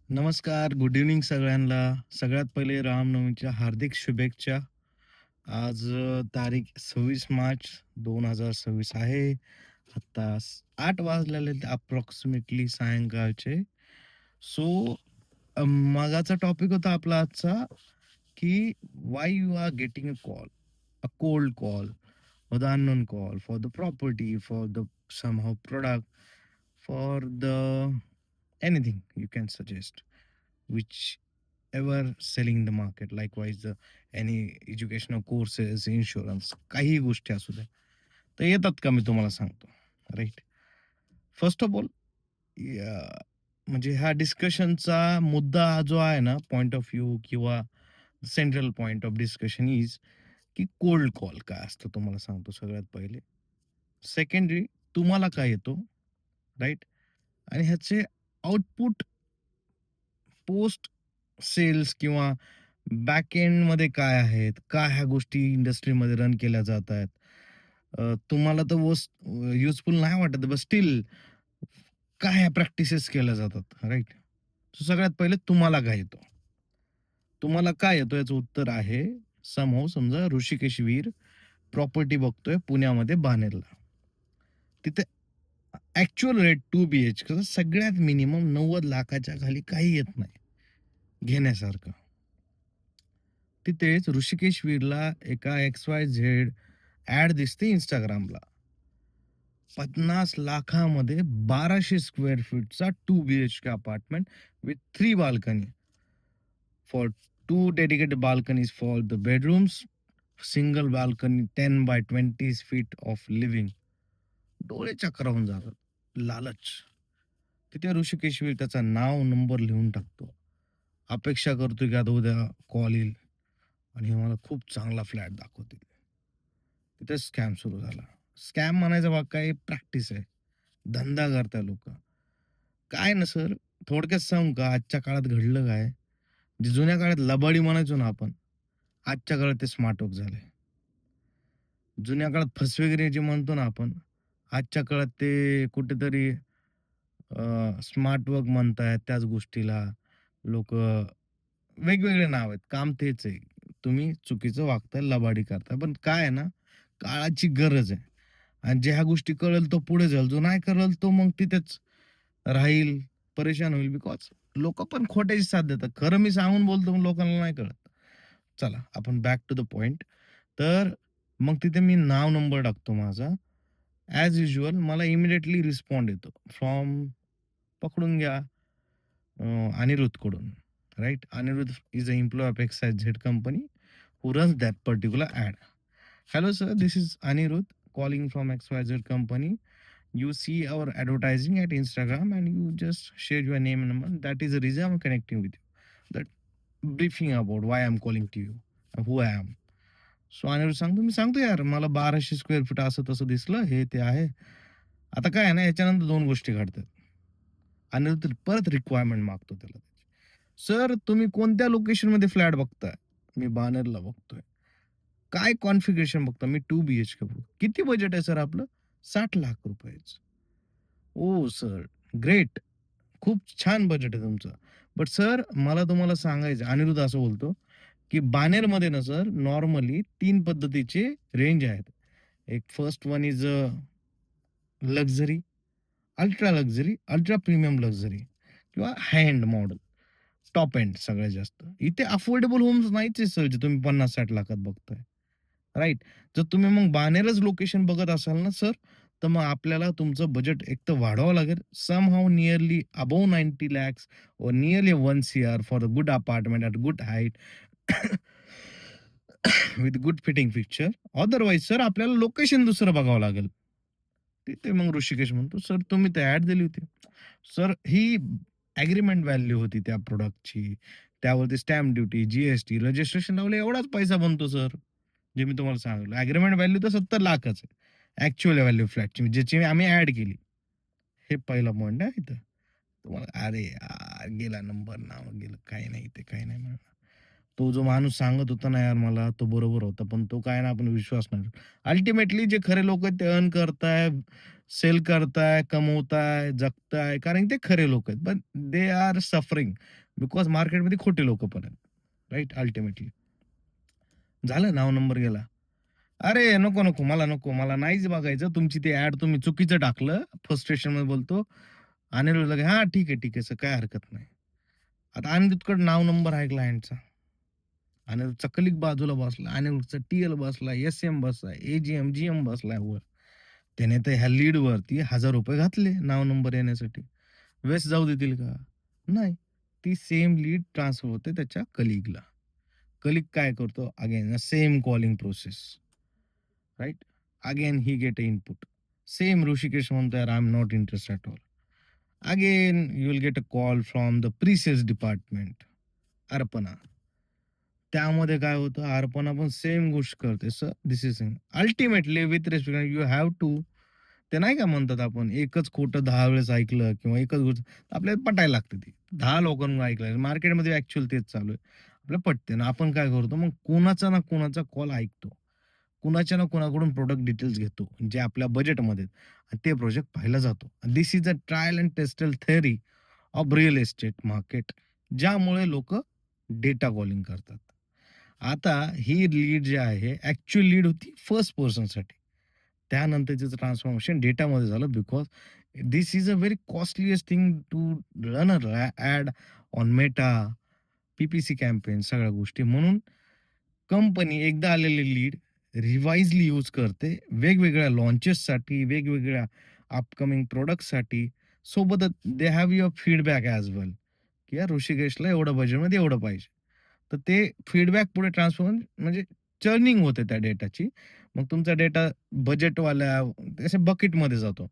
नमस्कार, good evening सगळ्यांना. सगळ्यात पहिले रामनवमीच्या हार्दिक शुभेच्छा. आज तारीख 26 मार्च 2026 आहे. आत्ता 8 वाजलेले आहेत अप्रॉक्सिमेटली सायंकाळचे. सो मगाचा टॉपिक होता आपला आजचा, की why you are getting a call, a cold call or the unknown call for the property, for the somehow product, for the anything you can suggest, whichever selling in the market. Likewise, any educational courses, insurance, काही गोष्टी असू द्या, तर येतात का मी तुम्हाला सांगतो. Right. First of all, म्हणजे ह्या डिस्कशनचा मुद्दा हा जो आहे ना, पॉइंट ऑफ व्ह्यू किंवा central point of discussion is की कोल्ड कॉल काय असतं तुम्हाला सांगतो सगळ्यात पहिले. सेकंडरी, तुम्हाला काय येतो, राईट? आणि ह्याचे आउटपुट पोस्ट सेल्स किंवा बॅक एंडमध्ये काय आहेत? काय ह्या गोष्टी इंडस्ट्रीमध्ये रन केल्या जात आहेत? तुम्हाला तर युजफुल नाही वाटत, बट स्टिल काय ह्या प्रॅक्टिसेस केल्या जातात, राइट? सो सगळ्यात पहिले तुम्हाला काय येतो? तुम्हाला काय येतो याचं उत्तर आहे, समजा ऋषिकेश वीर प्रॉपर्टी बघतोय पुण्यामध्ये बाणेरला. तिथे ॲक्चुअल रेट 2 बीएचकेचा सगळ्यात मिनिमम 90 लाखाच्या खाली काही येत नाही घेण्यासारखं. तिथेच ऋषिकेश वीरला एका XYZ ॲड दिसते Instagramला. 50 लाखामध्ये 1200 स्क्वेअर फीटचा 2 BHK apartment with 3 balcony for 2 dedicated balconies for the bedrooms, single balcony 10 by 20 feet of living. डोळे चक्रावून जातात. लालच. तिथे ऋषिकेश वीर त्याचा नाव, नंबर लिहून टाकतो. अपेक्षा करतो की आता उद्या कॉल येईल आणि हे मला खूप चांगला फ्लॅट दाखवतील. तिथे स्कॅम सुरू झाला. स्कॅम म्हणायचा भाग काय, प्रॅक्टिस आहे. धंदा करताय लोकं. काय ना सर, थोडक्यात सांगू का आजच्या काळात घडलं काय? जे जुन्या काळात लबाडी म्हणायचो ना आपण, आजच्या काळात ते स्मार्ट वर्क झालंय. जुन्या काळात फसवेगिरी जे म्हणतो ना आपण, आजच्या काळात ते कुठेतरी स्मार्ट वर्क म्हणतायत त्याच गोष्टीला. लोकं वेगवेगळे नाव आहेत. काम तेच आहे. तुम्ही चुकीचं वागताय, लबाडी करताय. पण काय आहे ना, काळाची गरज आहे. आणि ज्या ह्या गोष्टी कळेल तो पुढे जाईल. जो नाही करेल तो मग तिथेच राहील, परेशान होईल. बिकॉज लोकं पण खोट्याची साथ देतात. खरं मी सांगून बोलतो पण लोकांना नाही कळत. चला आपण बॅक टू द पॉइंट. तर मग तिथे मी नाव, नंबर टाकतो माझा. ॲज युजुअल मला इमिडिएटली रिस्पॉन्ड येतो फ्रॉम, पकडून घ्या, अनिरुद्धकडून. Right? Anirudh is an employee of XYZ company who runs that particular ad. Hello, sir. This is Anirudh calling from XYZ company. You see our advertising at Instagram and you just share your name and number. That is the reason I'm connecting with you. That briefing about why I'm calling to you, who I am. So Aniruddha सांगतो, मी सांगतो यार मला 1200 square feet असं तसं दिसलं, हे ते आहे. आता काय आहे ना, याच्यानंतर 2 गोष्टी घडतात. अनिरुद्ध परत रिक्वायरमेंट मागतो त्याला. सर तुम्ही कोणत्या लोकेशनमध्ये फ्लॅट बघताय? मी बाणेरला बघतोय. काय कॉन्फिगरेशन बघता? मी 2 बीएचके बघतो. किती बजेट आहे सर आपलं? ₹60,00,000. Oh sir, great. खूप छान बजेट आहे तुमचं. बट सर मला तुम्हाला सांगायचं, अनिरुद्ध असं बोलतो, की बाणेरमध्ये ना सर नॉर्मली 3 पद्धतीचे रेंज आहेत. एक first one is luxury, ultra luxury, ultra premium luxury किंवा हाय एंड मॉडेल. टॉप एंड सगळ्यात जास्त. इथे अफोर्डेबल होम्स नाहीच आहे सर, जे तुम्ही 50-60 लाखात बघताय. राइट? जर तुम्ही मग बाणेरच लोकेशन बघत असाल ना सर, तर मग आपल्याला तुमचं बजेट एक तर वाढवावं लागेल. Somehow nearly above 90 lakhs or nearly 1 CR for a good apartment at good height with good fitting picture. Otherwise sir आपल्याला लोकेशन दुसरं बघावं लागेल. तिथे मग ऋषिकेश म्हणतो, "सर तुम्ही तर ॲड दिली होती." सर ही ॲग्रीमेंट व्हॅल्यू होती त्या प्रॉडक्टची. त्यावरती स्टॅम्प ड्युटी, जी रजिस्ट्रेशन लावलं एवढाच पैसा बनतो सर. जे मी तुम्हाला सांगितलं. ॲग्रीमेंट व्हॅल्यू तर 70,00,000च आहे. ॲक्चुअल व्हॅल्यू फ्लॅटची ज्याची आम्ही ॲड केली. हे पहिला पॉइंट आहे इथं. तुम्हाला अरे यार! गेला नंबर, नाव गेलं. काही नाही इथे, काही नाही मिळणार. तो जो माणूस सांगत होता ना यार मला, तो बरोबर होता. पण तो काय ना आपण विश्वास नाही ठेवला. अल्टिमेटली जे खरे लोक आहेत ते अर्न करताय, सेल करताय, कमवताय, जगताय. कारण ते खरे लोक आहेत. पण दे आर सफरिंग बिकॉज मार्केटमध्ये खोटे लोक पण आहेत. Right ultimately. झालं नाव नंबर गेला. "अरे नको, नको. मला नको. मला नाहीच बघायचं. तुमची ती ॲड तुम्ही चुकीचं टाकलं." फ्रस्ट्रेशनमध्ये बोलतो. अनिल बोलला, "हां, ठीक आहे, ठीक आहे. सर काही हरकत नाही." आता अनिरुद्धकडे नाव नंबर आहे क्लायंटचा. अनिरुद्धचा कलीग बाजूला बसला. अनिरुद्धचा टी-एल बसलाय, एस-एम बसलाय, ए-जी-एम, जी-एम बसलाय वर. त्याने तर ह्या लीडवरती ₹1000 घातले नाव नंबर येण्यासाठी. वेस्ट जाऊ देतील का? नाही. ती सेम लीड ट्रान्सफर होते त्याच्या कलीगला. कलीग काय करतो? Again same calling process. Right? Again he get a input. Same Rishikesh म्हणतो, "यार, I am not interested at all." Again you will get a call from the pre-sales department, Arpana. त्यामध्ये काय होतं, अर्पणा पण सेम गोष्ट करते. Sir, this is ultimately with respect you have to ते नाही का म्हणतात आपण, एकच खोटं 10 वेळेस ऐकलं किंवा एकच गोष्ट आपल्याला पटायला लागते ती. 10 लोकांकडून ऐकलं. मार्केटमध्ये ॲक्चुअल तेच चालू आहे. आपल्याला पटते ना, आपण काय करतो, मग कुणाचा ना कुणाचा कॉल ऐकतो. कुणाच्या ना कुणाकडून प्रॉडक्ट डिटेल्स घेतो, जे आपल्या बजेटमध्ये आणि ते प्रोजेक्ट पाहिला जातो. This is a trial and tested theory of real estate market, ज्यामुळे लोकं डेटा कॉलिंग करतात. आता ही लीड जी आहे, ॲक्चुअल लीड होती फर्स्ट पर्सनसाठी. त्यानंतर त्याचं ट्रान्सफॉर्मेशन डेटामध्ये झालं because this is a very costliest thing to run a ad on Meta, PPC campaign सगळ्या गोष्टी. म्हणून कंपनी एकदा आलेली लीड रिवाइजली यूज करते. वेगवेगळ्या लॉन्चेससाठी, वेगवेगळ्या अपकमिंग प्रॉडक्ट्ससाठी. सोबतच they have your feedback as well, की या ऋषिकेशला एवढं बजेटमध्ये एवढं पाहिजे. तर ते फीडबॅक पुढे ट्रान्सफर होऊन म्हणजे चर्निंग होते त्या डेटाची. मग तुमचा डेटा बजेटवाल्या अशा बकेटमध्ये जातो.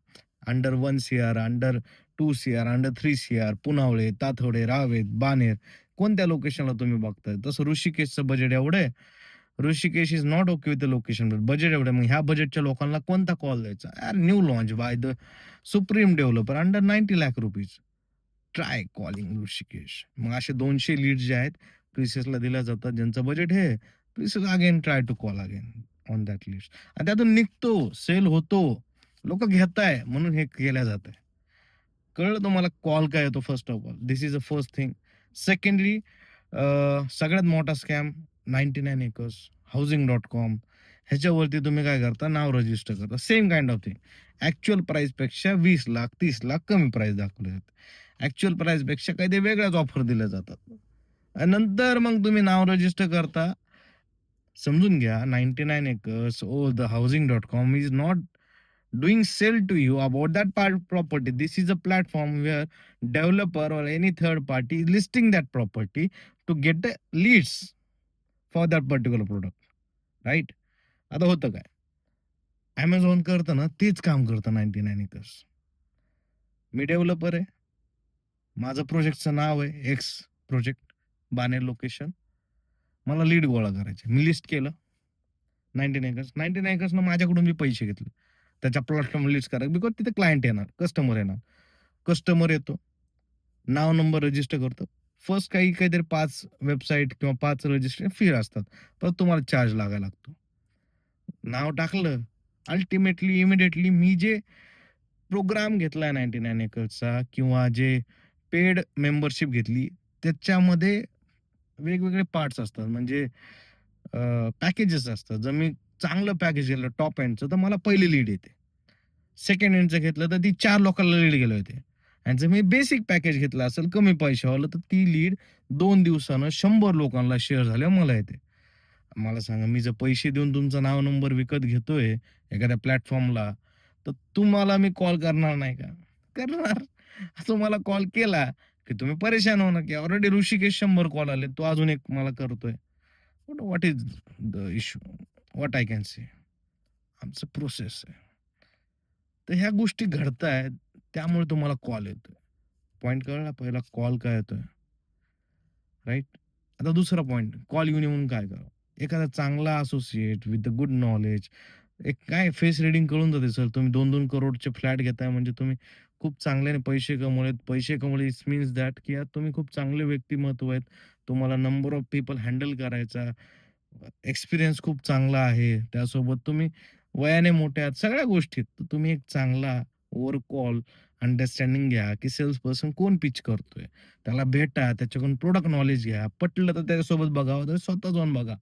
Under 1 CR, under 2 CR, under 3 CR, Punawale, Tathawade, Ravet, Baner कोणत्या लोकेशनला तुम्ही बघताय. तसं ऋषिकेशचं बजेट एवढं आहे. Rishikesh is not okay with the location budget एवढं. मग ह्या बजेटच्या लोकांना कोणता कॉल द्यायचा? यार new launch by the Supreme developer under 90 lakh rupees. Try calling Rishikesh. मग असे 200 लीड्स जे आहेत प्रिन्सेसला दिल्या जातात ज्यांचं बजेट हे. Princess again try to call again on that list आणि त्यातून निघतो, सेल होतो. लोकं घेताय म्हणून हे केल्या जातंय. कळलं तुम्हाला कॉल काय येतो first of all. This is the first thing. Secondly सगळ्यात मोठा स्कॅम 99 एकर्स, Housing.com ह्याच्यावरती तुम्ही काय करता नाव रजिस्टर करता. Same kind of thing. Actual प्राईसपेक्षा 20,00,000 30,00,000 कमी प्राईस दाखवले जाते. ॲक्चुअल प्राईसपेक्षा काही ते वेगळ्याच ऑफर दिल्या जातात. आणि नंतर मग तुम्ही नाव रजिस्टर करता. समजून घ्या 99 acres or the Housing.com is not doing sell to you about that property. This is a platform where developer or any third party is listing that property to get the leads for that particular product. Right? आता होतं काय? Amazon करतं ना, तेच काम करतं 99 acres. मी developer आहे. माझं प्रोजेक्टचं नाव आहे एक्स प्रोजेक्ट, बाणेर लोकेशन. मला लीड गोळा करायचे. मी लिस्ट केलं 99 एकर्स. 99 एकर्सनं माझ्याकडून मी पैसे घेतले. त्याच्या प्लॅटफॉर्म लिस्ट करा बिकॉज तिथे क्लायंट येणार, कस्टमर येणार. कस्टमर येतो, नाव नंबर रजिस्टर करतो. फर्स्ट काहीतरी 5 वेबसाईट किंवा 5 रजिस्ट्रेशन फी असतात. परत तुम्हाला चार्ज लागायला लागतो. नाव टाकलं, अल्टिमेटली इमिडिएटली मी जे प्रोग्राम घेतलाय 99 एकर्सचा किंवा जे पेड मेंबरशिप घेतली, त्याच्यामध्ये वेगवेगळे पार्ट्स असतात. म्हणजे पॅकेजेस असतात. जर मी चांगलं पॅकेज घेतलं टॉप एंडचं, तर मला पहिली लीड येते. सेकंड हँडचं घेतलं तर ती 4 लोकांना लीड गेले होते. आणि जर मी बेसिक पॅकेज घेतलं असेल कमी पैशावालं, तर ती लीड 2 दिवसानं 100 लोकांना शेअर झाल्यावर मला येते. मला सांगा, मी जर पैसे देऊन तुमचा नाव नंबर विकत घेतोय एखाद्या प्लॅटफॉर्मला, तर तुम्हाला मी कॉल करणार नाही का? करणार. तुम्हाला कॉल केला, की तुम्ही परेशान होणार, की ऑलरेडी ऋषिकेश 100 कॉल आले. तो अजून एक मला करतोय. What is the issue? What I can say? आमचं प्रोसेस आहे. तर ह्या गोष्टी घडतायत, त्यामुळे तुम्हाला कॉल येतोय. पॉइंट कळला पहिला कॉल का येतोय, राइट? आता दुसरा पॉइंट, कॉल येऊन येऊन काय करावं? एखादा चांगला associate with the good knowledge एक काय फेस रीडिंग कळून जाते सर. तुम्ही 2-2 करोडचे फ्लॅट घेताय म्हणजे तुम्ही खूप चांगल्याने पैसे कमवलेत. पैसे कमवले इट्स मीन्स दॅट की यार तुम्ही खूप चांगले व्यक्तिमत्व आहेत. तुम्हाला नंबर ऑफ पीपल हँडल करायचा एक्सपिरियन्स खूप चांगला आहे. त्यासोबत तुम्ही वयाने मोठे आहात. सगळ्या गोष्टीत तर तुम्ही एक चांगला ओव्हर कॉल अंडरस्टँडिंग घ्या, की सेल्स पर्सन कोण पिच करतोय. त्याला भेटा, त्याच्याकडून प्रॉडक्ट नॉलेज घ्या. पटलं तर त्याच्यासोबत बघावं, तर स्वतः जाऊन बघा.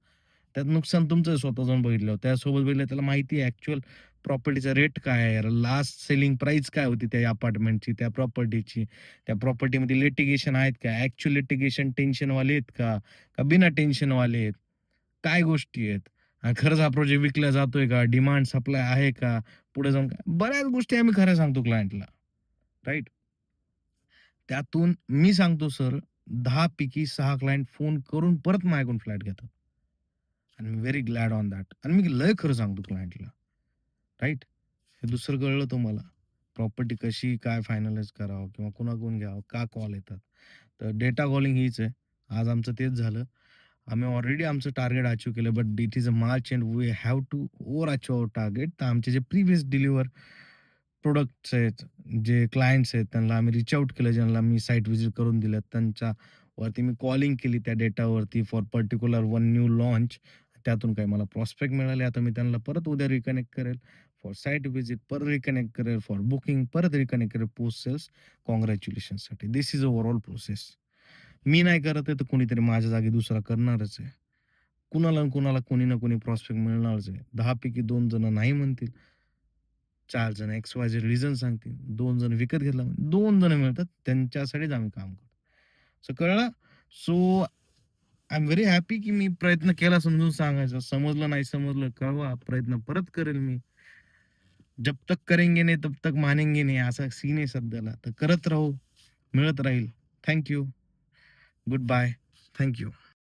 त्यात नुकसान तुमचं स्वतः जाऊन बघितल्यावर. त्यासोबत बघितलं त्याला माहिती आहे ॲक्चुअल प्रॉपर्टीचा रेट काय आहे, लास्ट सेलिंग प्राइस काय होती त्या अपार्टमेंटची, त्या प्रॉपर्टीची. त्या प्रॉपर्टीमध्ये लिटिगेशन आहेत का? ॲक्चुअल लिटिगेशन टेन्शनवाले आहेत का? का बिना टेन्शनवाले आहेत? काय गोष्टी आहेत? खरंच हा प्रोजेक्ट विकला जातोय का? डिमांड सप्लाय आहे का? पुढे जाऊन काय? बऱ्याच गोष्टी आम्ही खऱ्या सांगतो क्लायंटला, राइट? त्यातून मी सांगतो सर 10 पैकी 6 क्लायंट फोन करून परत माझ्याकडून फ्लॅट घेतात. आणि मी व्हेरी ग्लॅड ऑन दॅट. आणि मी लय खरं सांगतो क्लायंटला, राइट? हे दुसरं कळलं तुम्हाला. प्रॉपर्टी कशी काय फायनलाईज करावं किंवा कुणाकडून घ्यावं, का कॉल येतात. तर डेटा कॉलिंग हीच आहे. आज आमचं तेच झालं. आम्ही ऑलरेडी आमचं टार्गेट अचीव्ह केलं, but it is a March end we have to over achieve our target. तर आमचे जे प्रिव्हियस डिलिव्हर प्रॉडक्ट्स आहेत, जे क्लायंट्स आहेत, त्यांना आम्ही रीच आउट केलं, ज्यांना मी साइट व्हिजिट करून दिलं. त्यांच्यावरती मी कॉलिंग केली त्या डेटावरती for particular one new launch. त्यातून काही मला प्रॉस्पेक्ट मिळाले. आता मी त्यांना परत उद्या रिकनेक्ट करेल. फॉर साइट व्हिजिट परत रिकनेक्ट करेल. फॉर बुकिंग परत रिकनेक्ट करेल. पोस्ट सेल्स काँग्रॅच्युलेशनसाठी. This is overall process. मी नाही करत आहे, तर कोणीतरी माझ्या जागी दुसरा करणारच आहे. कुणाला ना कुणाला कोणी ना कोणी प्रॉस्पेक्ट मिळणारच आहे. 10 पैकी 2 जण नाही म्हणतील. 4 जण एक्स-वाय-झेड रिझन सांगतील. 2 जण विकत घेतला 2 जण मिळतात. त्यांच्यासाठीच आम्ही काम करतो. सो कळलं? So I am very happy की मी प्रयत्न केला समजून सांगायचा. समजलं नाही समजलं कळवा. प्रयत्न परत करेल मी. जब तक करेंगे नहीं तब तक मानेंगे नहीं असा सीन आहे सध्याला. तर करत राहू. मिळत राहील. Thank you. Good bye. Thank you.